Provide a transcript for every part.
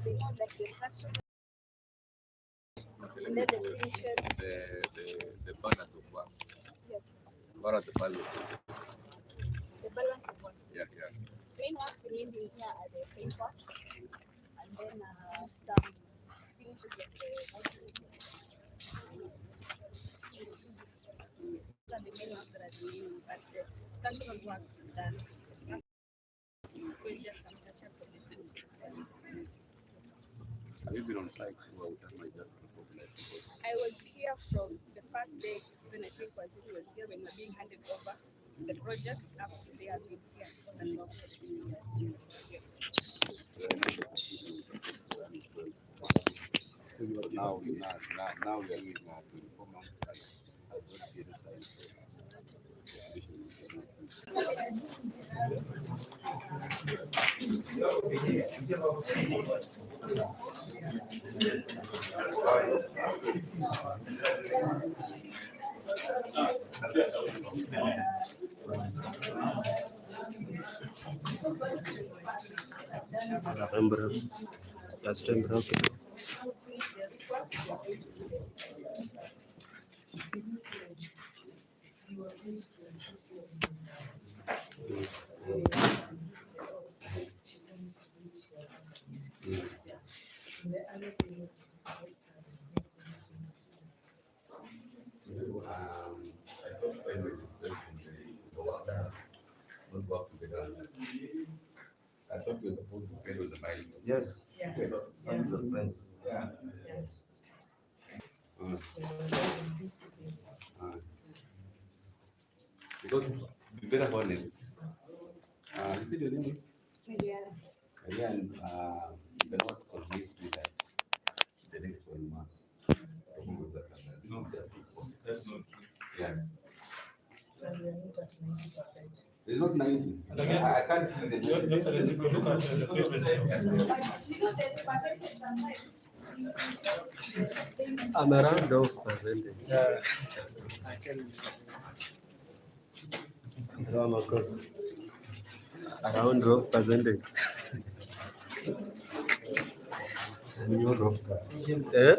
they know that the structure and then the definition. The balance of works. Yes. What are the balance? The balance of work. Yeah. Plain works you need in here are the paint works, and then some finishes of the water. These are the main works that are remaining, but the structural works are done. With just some touch-ups of the finishes. Have you been on site? Well, that might just be populated. I was here from the first day when I think was here when we were being handed over the project up to they have been here for the last 2 years. Now we are doing 24 months. I just get a sign. Last time broken. I thought we were supposed to pay with the milestone. Yes. Okay. Some of the friends. Yeah. Yes. Because to be very honest, you said your name is? Again, you cannot convince me that the next 1 month. No, that's not. Yeah. It's not 90. I can't feel I'm around of percentage. Around of percentage. Eh?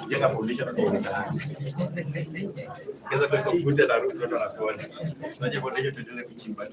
Jenga foundation kwa kwanza kwa kuvuta na mtoto anakuona. Unajua foundation tuendelee kuchimba.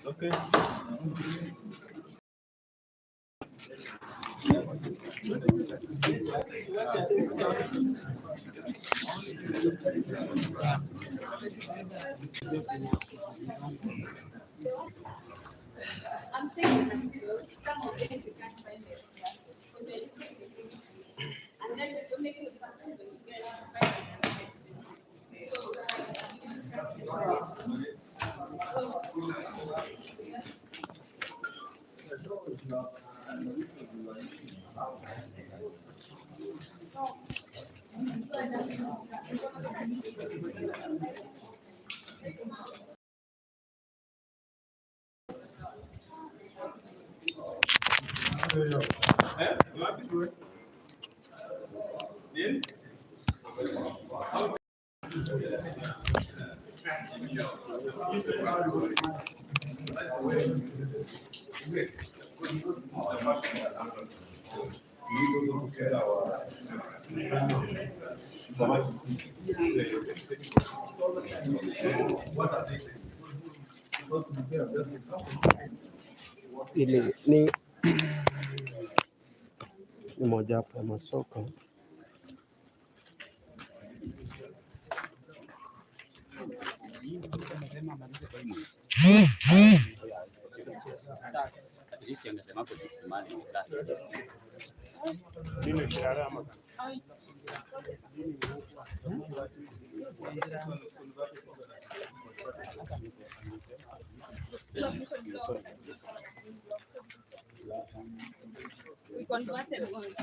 Okay. I'm saying that some of these you can't find it. Because they're just like and then you're making it fun when you get to find it. So Ili ni mojawapo ya masoko we converted one.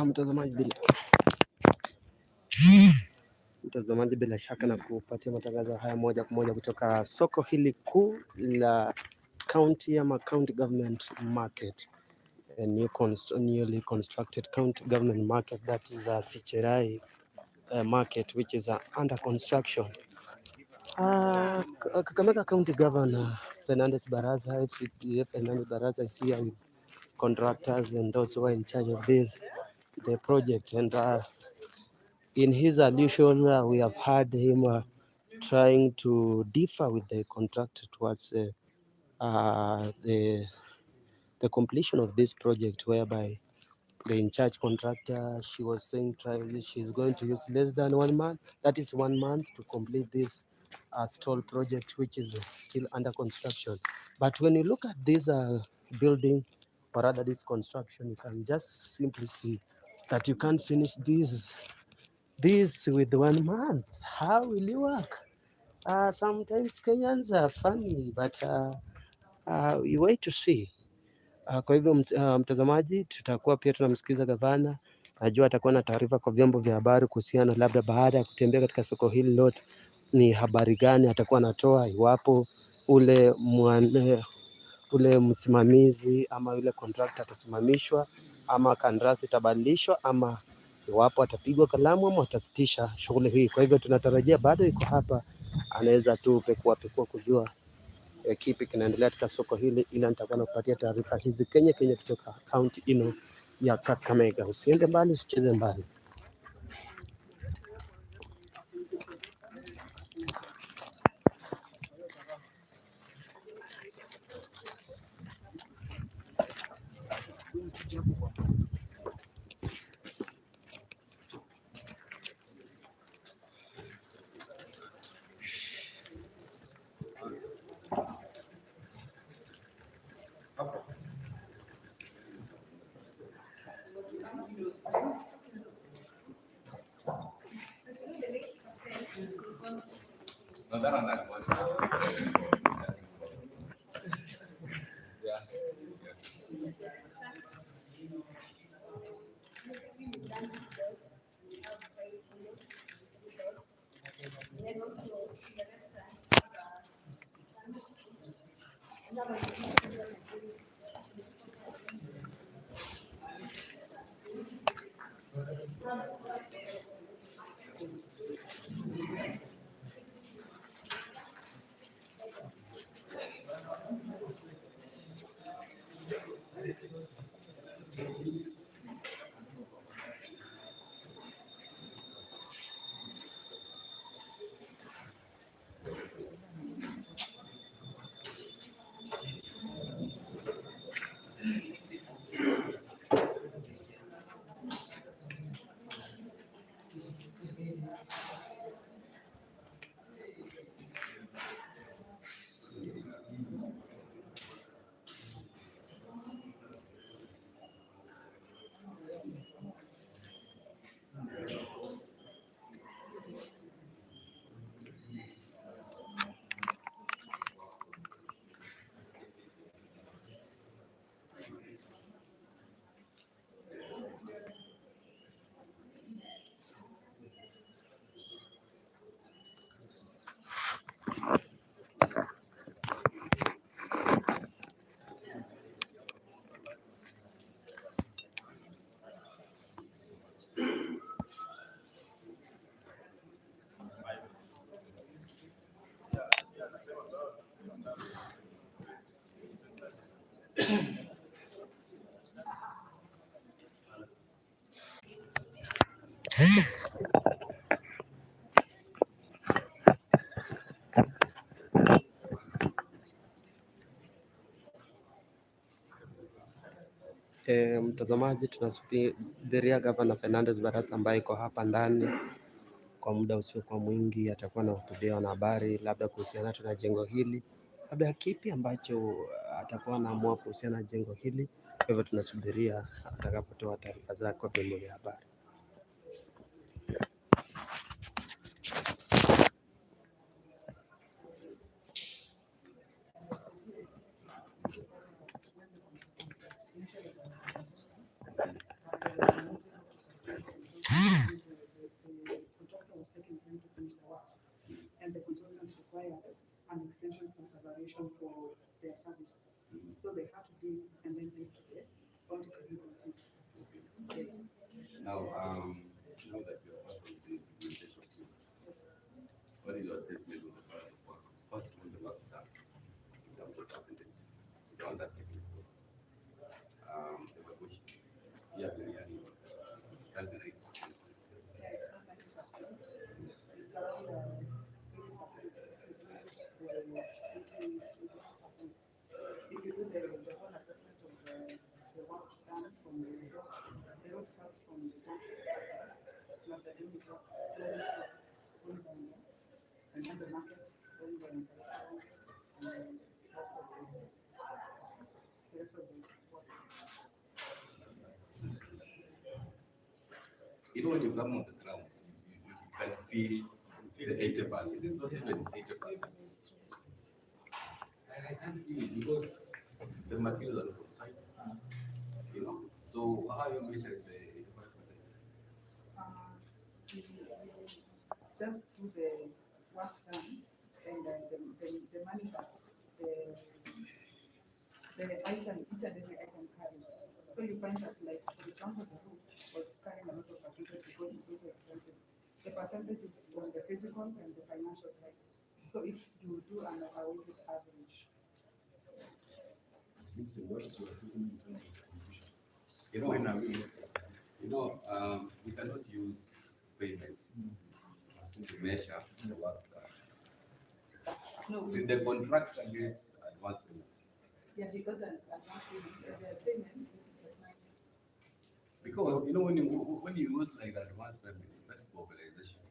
mtazamaji, bila shaka na kupatia matangazo haya moja kwa moja kutoka soko hili kuu la county ama county government market, a newly constructed county government market, that is a Sichirai market which is under construction. Kakamega County Governor Barasa'S is here with contractors and those who are in charge of the project, and in his allusion, we have heard him trying to differ with the contractor towards the completion of this project, whereby the in-charge contractor, she was saying she's going to use less than 1 month. That is 1 month to complete this stall project, which is still under construction. But when you look at this building, or rather this construction, you can just simply see that you can't finish this with 1 month. How will you work? Sometimes Kenyans are funny, but we wait to see. Kwa hivyo mtazamaji, tutakuwa pia tunamsikiza gavana. Najua atakuwa na taarifa kwa vyombo vya habari kuhusiana, labda baada ya kutembea katika soko hili lote, ni habari gani atakuwa anatoa, iwapo ule msimamizi ama yule contractor atasimamishwa ama kandarasi itabadilishwa, ama iwapo atapigwa kalamu ama atasitisha shughuli hii. Kwa hivyo tunatarajia bado iko hapa, anaweza tu pekua kujua kipi kinaendelea katika soko hili, ila nitakuwa nakupatia taarifa hizi Kenya kutoka kaunti ino ya Kakamega. Usiende mbali, usicheze mbali. Mtazamaji, tunasubiria Gavana Fernandes Barasa ambaye iko hapa ndani kwa muda usiokuwa mwingi, atakuwa anahutubia wanahabari labda kuhusiana na jengo hili, labda kipi ambacho atakuwa anaamua kuhusiana na jengo hili. Kwa hivyo tunasubiria atakapotoa taarifa zake kwa vyombo vya habari. And the consultants require an extension consideration for their services. So they have to do and then leave to the audit to be continued. Yes. Now, now that you're part of the implementation team, what is your assessment of the part of works? First, when the work's done, in terms of percentage, the one that technical, evaluation, yeah, very calculate. It's around 80%. If you do the whole assessment of the works done from the road starts from the junction plus the end of going down there, and then the market, then the restaurants, and then the rest of the work. You know, when you come on the ground, you can feel the 80%. It's not even 80%. I can't feel it because the materials are not on site. You know, so how are you measuring the 85%? Just do the works done, and then the manifest, the item, each and every item carries. So you find that, like, for example, the roof was carrying a lot of percentage because it's also expensive. The percentage is on the physical and the financial side. So if you do an weighted average, What is your assessment in terms of completion? We cannot use payments to measure the works done. no, The contractor gets advance payment yeah, because an advance payment, the payment is not. because when you use like the advance payment, that's mobilization.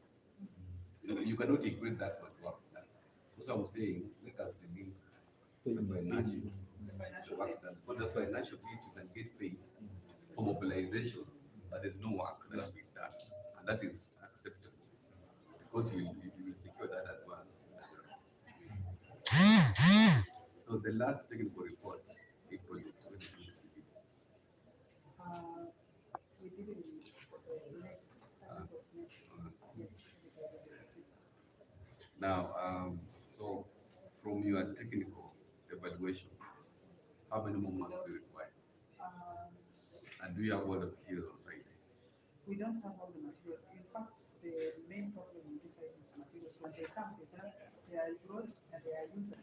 You cannot equate that with works done. That's what I'm saying. Let us link the financial works done. For the financial bit, you can get paid for mobilization, but there's no work that has been done, and that is acceptable because you will secure that advance. So the last technical report, it project when did you receive it? We did it in May, 30th of May. Yes, Now, so from your technical evaluation, how many more months do you require? And do you have all the materials on site? We don't have all the materials. In fact, the main problem in this site is materials. When they come, they are brought and they are used.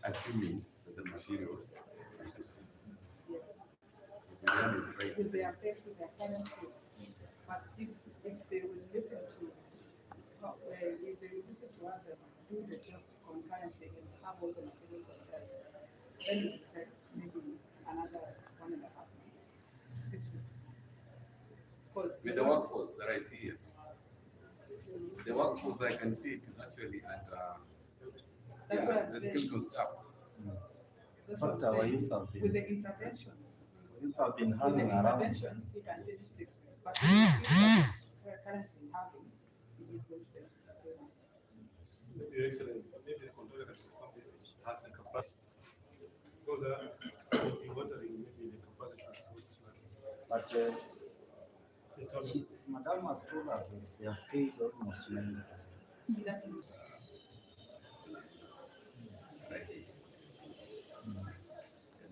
Assuming that the materials are sufficient. Yes. If the land is right, With their pay, with their current pay. But if they will listen to, if they will listen to us and do the job concurrently and have all the materials on site, then it will take maybe another 1.5 months, 6 weeks. with the workforce that I see here, the workforce I can see it is actually at That's what I'm the saying. skilled staff. That's what I'm But our saying. youth have With been, the interventions, youth have been with the hanging around. interventions, he can finish 6 weeks. But with the youth that we're currently having, he is going to take 3 months. Your Excellency, maybe the contractor has the capacity. Because in wondering, maybe the capacity is so small. But In terms of Madam has told us that they have paid almost 90%. That is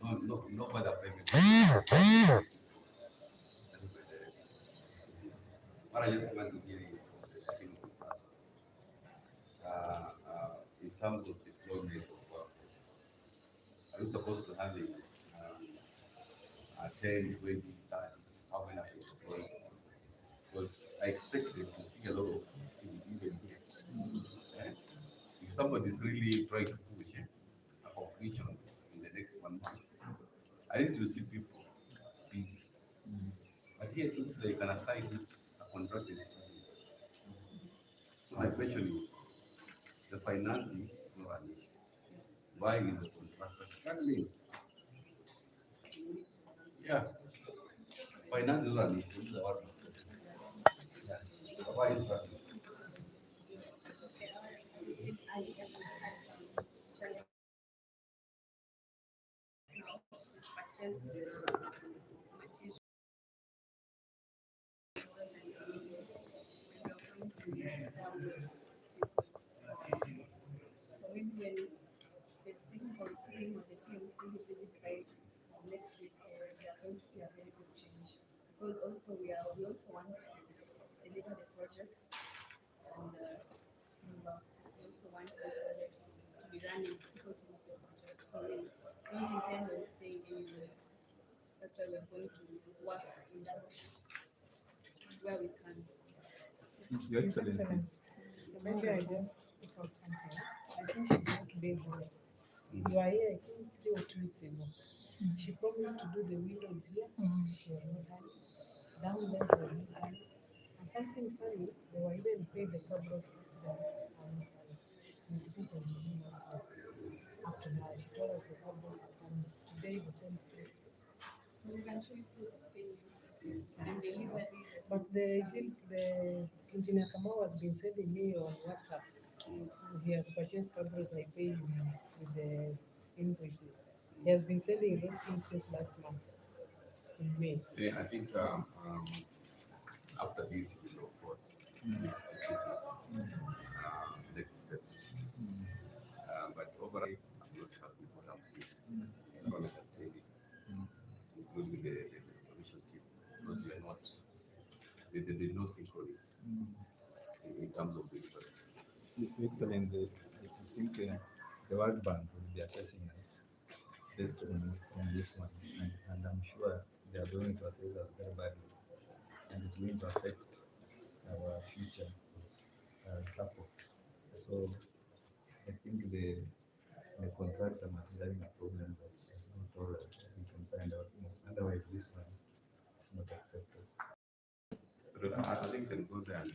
No further payment. What I just want to hear is from the technical person. In terms of deployment of workforce, are you not supposed to have 10, 20, 30, how many are employed? Because I expected to see a lot of activity even here. Eh? If somebody is really trying to push a completion in the next 1 month, I need to see people busy. But here it looks like an assignment, a contract is starting. So my question is, the financing is not an issue. Why is the contractor struggling? Yeah, finance is not an issue. This is about yeah. So why is struggling? So maybe when the team of the PMC visit sites next week, we are going to see a very good change. Because also we also want to deliver the project and we also want this project to be running, people to use the project. So we don't intend on staying anywhere. That's why we're going to work in that where we can. Your Excellency, maybe I just speak out something. I think she's not being honest. You are here, I think 3 or 2 weeks ago. She promised to do the windows here. She was not done. Down there, she was not done. And something funny, they were even paid the progress to them. And see it as a new up to now. She told us the progress are coming. Today, the same story. We can show you and delivery. But the engineer Kamau has been sending me on WhatsApp. He has purchased cameras I pay him with the invoices. He has been sending those things since last month in May. Yeah, I think after this, we will of course make specific next steps. But overall, I'm not happy with what I'm seeing. In all I can tell you, including the restoration team, because we are not, there is no synchrony in terms of the results. Excellent. I think the World Bank will be assessing us based on this one, and I'm sure they are going to assess us very badly, and it's going to affect our future support. So I think the contractor must be having a problem that not all we can find out. Otherwise, this one is not accepted. But I think they go there and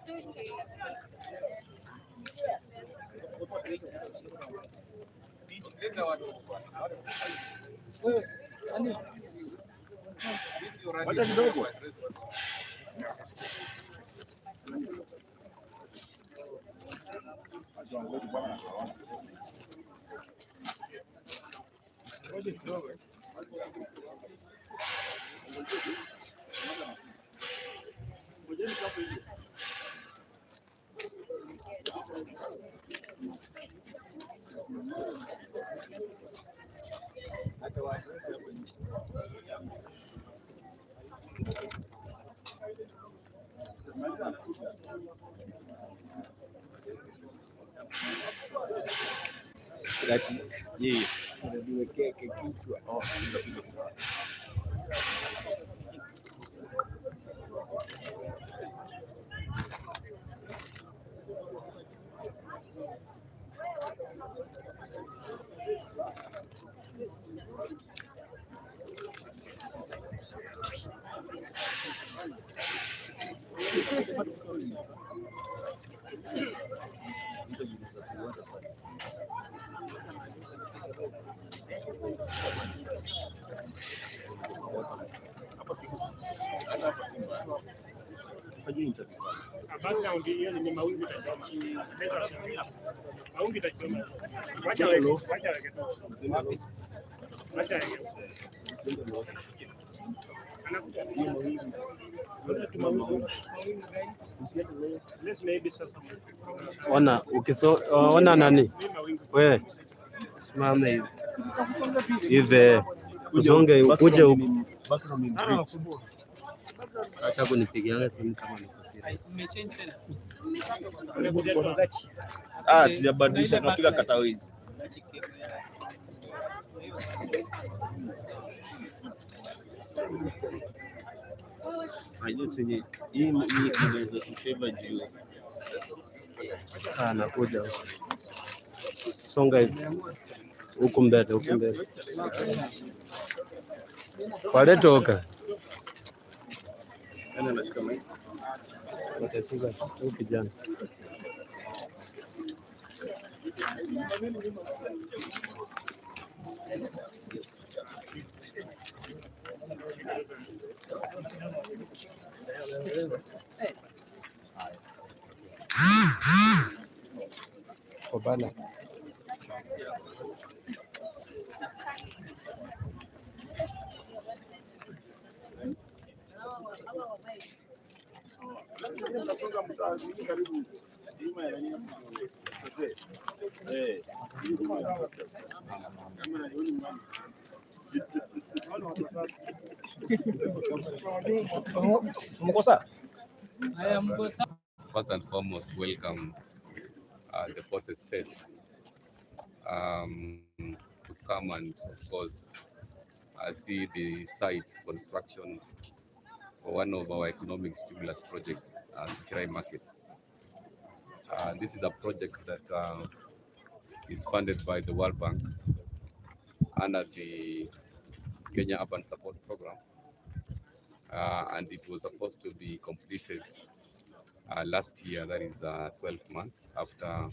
Don't Background hiyo ni mawingu itachoma. Mawingu itachoma. Wacha weke. Ona nani? We simame hivi hivi, usonge ukuje huku. Acha kunipigianga simu kama niko serious. Tujabadilisha, tunapiga katawizi. Hii inaweza kusheva juu Sana kuja huku. Songa hivi huku mbele. Waletoka watapiga huyu kijana. Obala. First and foremost, welcome the fourth estate to come and, of course, see the site construction for one of our economic stimulus projects, Sichirai Market. This is a project that is funded by the World Bank under the Kenya Urban Support Program, and it was supposed to be completed last year, that is 12 months after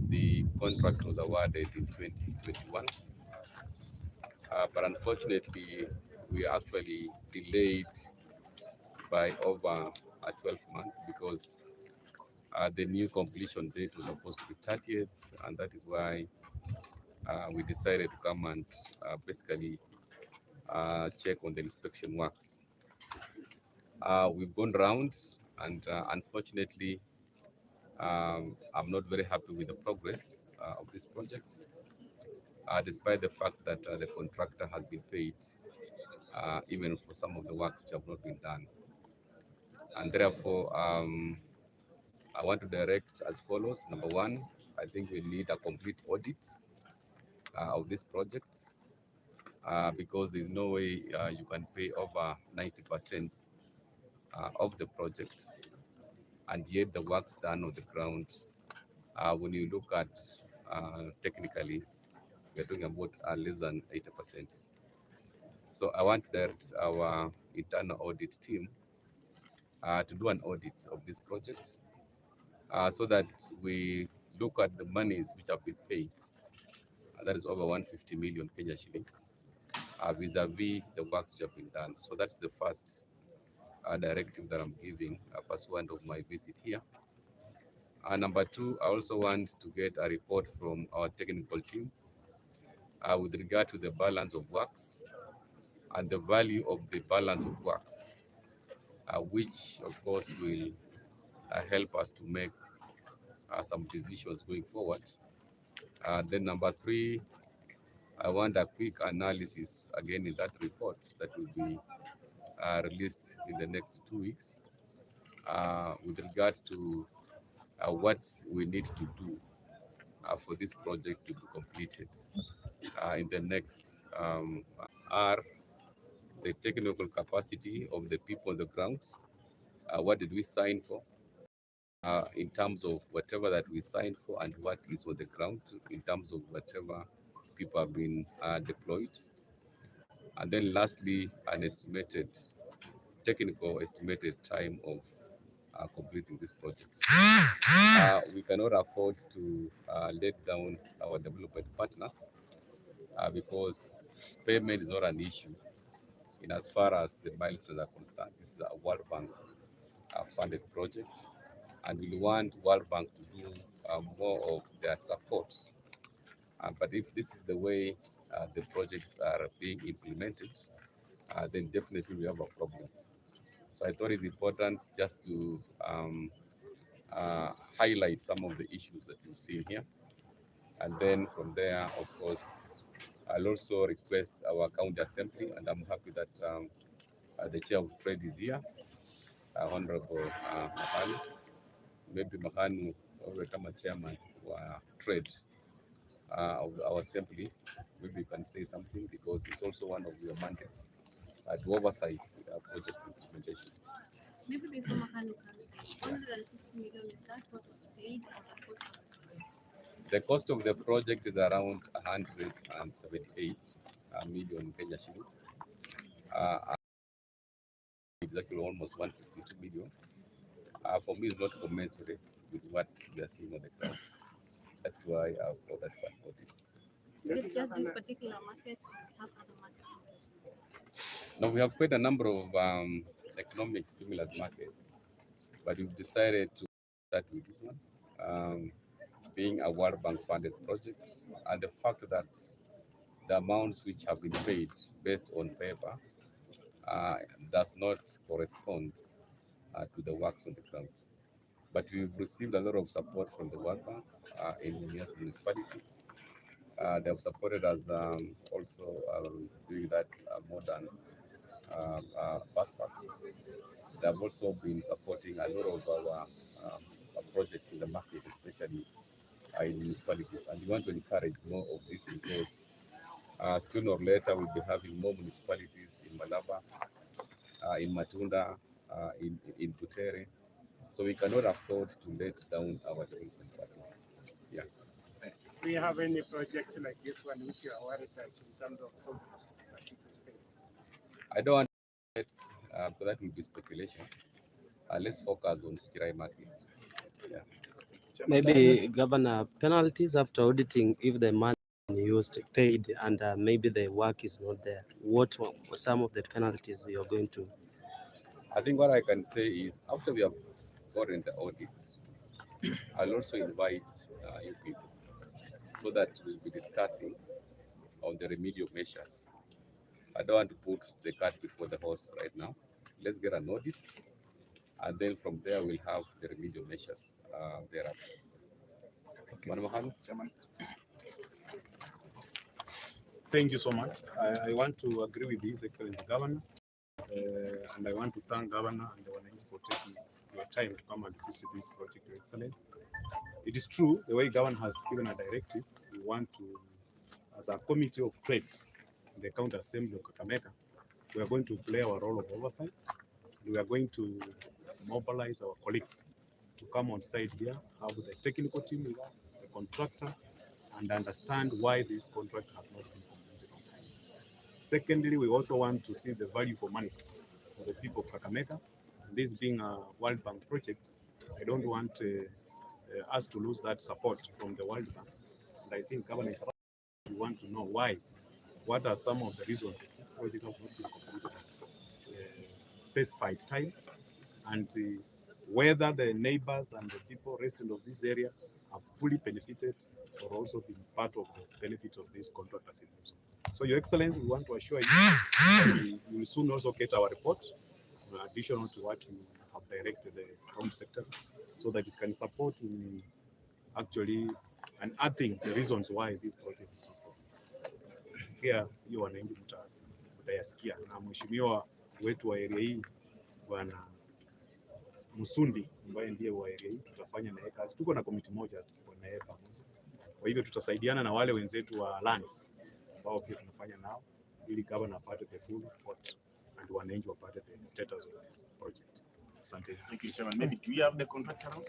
the contract was awarded in 2021. But unfortunately, we actually delayed by over 12 months because the new completion date was supposed to be 30th, and that is why we decided to come and basically check on the inspection works. We've gone round, and unfortunately, I'm not very happy with the progress of this project, despite the fact that the contractor has been paid, even for some of the works which have not been done. And therefore, I want to direct as follows. Number one, I think we need a complete audit of this project, because there's no way you can pay over 90% of the project, and yet the works done on the ground, when you look at technically, we're talking about less than 80%. So I want to direct our internal audit team to do an audit of this project, so that we look at the monies which have been paid that is over 150 million Kenya shillings, vis-a-vis the works which have been done. So that's the first directive that I'm giving pursuant of my visit here. Number two, I also want to get a report from our technical team with regard to the balance of works and the value of the balance of works, which of course will help us to make some decisions going forward. Then number three, I want a quick analysis again in that report that will be released in the next 2 weeks with regard to what we need to do for this project to be completed in the next are the technical capacity of the people on the ground. What did we sign for in terms of whatever that we signed for, and what is on the ground in terms of whatever people have been deployed. And then lastly, an technical estimated time of completing this project. We cannot afford to let down our development partners because payment is not an issue in as far as the milestones are concerned. This is a World Bank funded project, and we want World Bank to do more of their support. But if this is the way the projects are being implemented, then definitely we have a problem. So I thought it's important just to highlight some of the issues that you've seen here. And then from there, of course, I'll also request our county assembly, and I'm happy that the chair of trade is here, Honorable Mahanu. Maybe Mahanu, will become a chairman of trade of our assembly. Maybe you can say something because it's also one of your mandates to oversight project implementation. Maybe before Mahanu comes in, 150 million, is that what was paid or the cost of the project? The cost of the project is around 178 million Kenya shillings. It's actually almost 152 million. For me, it's not commensurate with what we are seeing on the ground. That's why I've got that fund for this. Is it just this particular market, or we have other markets? Now, we have quite a number of economic stimulus markets, but we've decided to start with this one, being a World Bank funded project, and the fact that the amounts which have been paid based on paper does not correspond to the works on the ground. But we've received a lot of support from the World Bank in Mumias municipality. They have supported us also doing that modern bus park. They have also been supporting a lot of our projects in the market, especially in municipalities. And we want to encourage more of this because sooner or later we'll be having more municipalities in Malaba, in Matunda, in Butere. So we cannot afford to let down our development partners. Yeah. Do you have any project like this one which you are worried about in terms of progress that it was paid? I don't want to get, because that will be speculation. Let's focus on Sichirai market. Yeah. Maybe Governor, penalties after auditing if the money used paid and maybe the work is not there. What were some of the penalties you're going to? I think what I can say is after we have gotten the audits, I'll also invite you people so that we'll be discussing on the remedial measures. I don't want to put the cart before the horse right now. Let's get an audit, and then from there we'll have the remedial measures thereafter. Okay. Chairman. Thank you so much. I want to agree with His Excellency Governor, and I want to thank Governor and the Wananchi for taking your time to come and visit this project, Your Excellency. It is true, the way Governor has given a directive, we want to, as a committee of trade in the County Assembly of Kakamega, we are going to play our role of oversight. We are going to mobilize our colleagues to come on site here, have the technical team with us, the contractor, and understand why this contract has not been completed on time. Secondly, we also want to see the value for money for the people of Kakamega. This being a World Bank project, I don't want us to lose that support from the World Bank. And I think Governor is right. we want to know why. What are some of the reasons this project has not been completed at specified time, and whether the neighbors and the people resident of this area have fully benefited or also been part of the benefits of these contractors in Muzo. So, Your Excellency, we want to assure you that we will soon also get our report, additional to what you have directed the home sector, so that it can support in actually unearthing the reasons why this project is so important. Pia hiyo wananchi mtayasikia, na mheshimiwa wetu wa area hii Bwana Musundi ambaye ndiye wa area hii, tutafanya naye kazi. Tuko na komiti moja tuko naye pamoja, kwa hivyo tutasaidiana na wale wenzetu wa lands ambao pia tunafanya nao, ili governor apate the full report and wananchi wapate the status of this project. Asante. Thank you, Chairman. Maybe do you have the contractor now?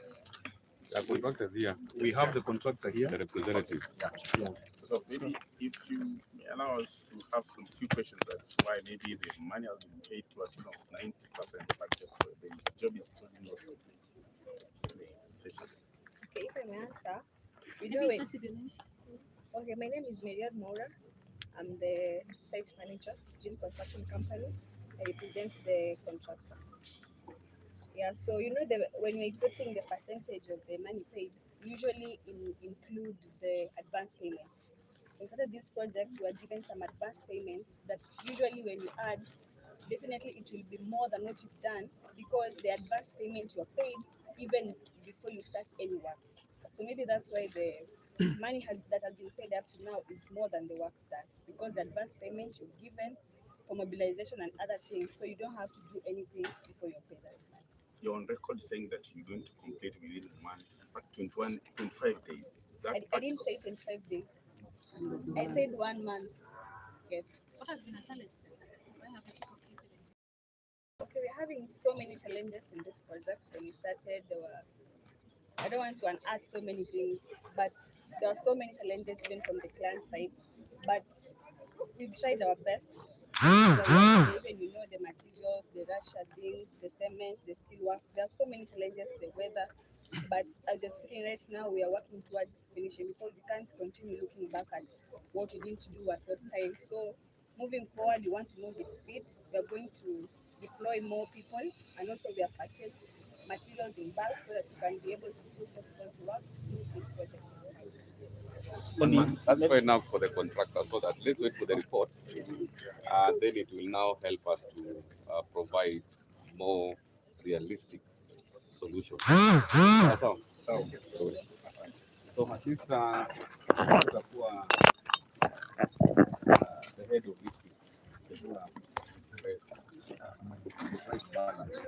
The contractor is here. We have the contractor here. The representative. Yeah. So maybe if you may allow us to have some few questions as why maybe the money has been paid to a tune of 90% budget, but the job is still not complete. Say something. Okay, if I may answer, we Maybe do it. start with your names. Okay, my name is Miriam Moura. I'm the site manager in construction company. I represent the contractor. Yeah, so when you're putting the percentage of the money paid, usually include the advance payments. Instead of this project, we are given some advance payments that usually when you add, definitely it will be more than what you've done, because the advance payment you're paid even before you start any work. So maybe that's why the money that has been paid up to now is more than the work done, because the advance payment you're given for mobilization and other things, so you don't have to do anything before you're paid that money. You're on record saying that you're going to complete within 25 days. I didn't say 25 days. I said 1 month. Yes. What has been a challenge? Why haven't you completed it? Okay, we're having so many challenges in this project. When we started, I don't want to unearth so many things, but there are so many challenges even from the client side. But we've tried our best. Even the materials, the Russia things, the cements, the steel work. There are so many challenges, the weather. But as you're speaking right now, we are working towards finishing, because we can't continue looking back at what we didn't do at that time. So moving forward, we want to move with speed. We are going to deploy more people, and also we have purchased materials in bulk so that we can be able to put people to work, finish this project. That's fair enough for the contractor. So that let's wait for the report, and then it will now help us to provide more realistic solutions. So at least tutakuwa the head of this team. Right balance.